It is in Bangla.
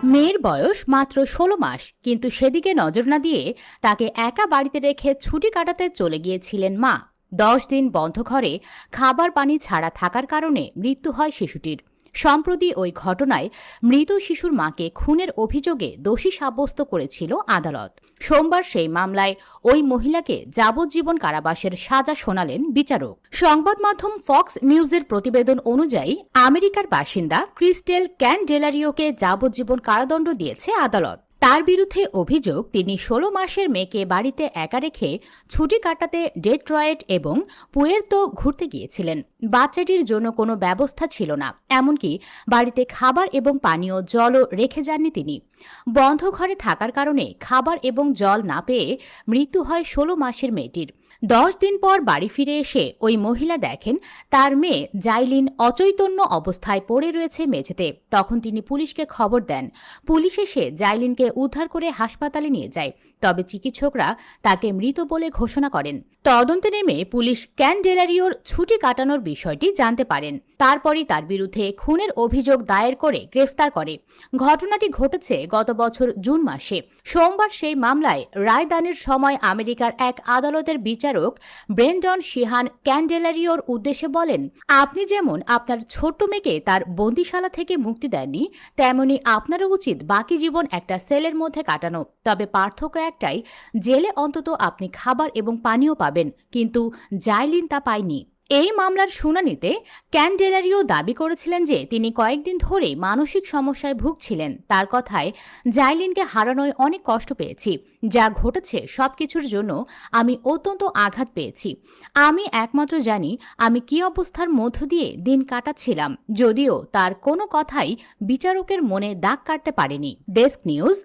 মেয়ের বয়স মাত্র ১৬ মাস, কিন্তু সেদিকে নজর না দিয়ে তাকে একা বাড়িতে রেখে ছুটি কাটাতে চলে গিয়েছিলেন মা। ১০ দিন বন্ধ ঘরে খাবার পানি ছাড়া থাকার কারণে মৃত্যু হয় শিশুটির। সম্প্রতি ওই ঘটনায় মৃত শিশুর মাকে খুনের অভিযোগে দোষী সাব্যস্ত করেছিল আদালত। সোমবার সেই মামলায় ওই মহিলাকে যাবজ্জীবন কারাবাসের সাজা শোনালেন বিচারক। সংবাদ মাধ্যম ফক্স নিউজের প্রতিবেদন অনুযায়ী আমেরিকার বাসিন্দা ক্রিস্টেল ক্যান্ডেলারিওকে যাবজ্জীবন কারাদণ্ড দিয়েছে আদালত। তার বিরুদ্ধে অভিযোগ, তিনি ১৬ মাসের মেয়েকে বাড়িতে একা রেখে ছুটি কাটাতে ডেট্রয়েট এবং পুয়ের্তো ঘুরতে গিয়েছিলেন। বাচ্চাটির জন্য কোনো ব্যবস্থা ছিল না, এমনকি বাড়িতে খাবার এবং পানীয় জলও রেখে যাননি তিনি। বন্ধ ঘরে থাকার কারণে খাবার এবং জল না পেয়ে মৃত্যু হয় ১৬ মাসের মেয়েটির। ১০ দিন পর বাড়ি ফিরে এসে ওই মহিলা দেখেন তার মেয়ে জাইলিন অচৈতন্য অবস্থায় পড়ে রয়েছে মেঝেতে। তখন তিনি পুলিশকে খবর দেন। পুলিশ এসে জাইলিনকে উদ্ধার করে হাসপাতালে নিয়ে যায়, তবে চিকিৎসকরা তাকে মৃত বলে ঘোষণা করেন। তদন্তে নেমে পুলিশ ক্যান্ডেলারিওর ছুটি কাটানোর বিষয়টি জানতে পারেন। তারপরই তার বিরুদ্ধে খুনের অভিযোগ দায়ের করে গ্রেফতার করে। ঘটনাটি ঘটেছে গত বছর জুন মাসে। সোমবার সেই মামলায় রায়দানের সময় আমেরিকার এক আদালতের বিচারক ব্রেন্ডন শিহান ক্যান্ডেলারিওর উদ্দেশ্যে বলেন, আপনি যেমন আপনার ছোট্ট মেয়েকে তার বন্দিশালা থেকে মুক্তি দেননি, তেমনি আপনারও উচিত বাকি জীবন একটা সেলের মধ্যে কাটানো। তবে পার্থক্য একটাই, জেলে অন্তত আপনি খাবার এবং পানীয় পাবেন, কিন্তু জাইলিন তা পায়নি। এই মামলার শুনানিতে ক্যান্ডেলারিও দাবি করেছিলেন যে তিনি কয়েকদিন ধরেই মানসিক সমস্যায় ভুগছিলেন। তার কথায়, জাইলিনকে হারানোয় অনেক কষ্ট পেয়েছি। যা ঘটেছে সবকিছুর জন্য আমি অত্যন্ত আঘাত পেয়েছি। আমি একমাত্র জানি আমি কি অবস্থার মধ্য দিয়ে দিন কাটাচ্ছিলাম। যদিও তার কোনো কথাই বিচারকের মনে দাগ কাটতে পারেনি। Desk news.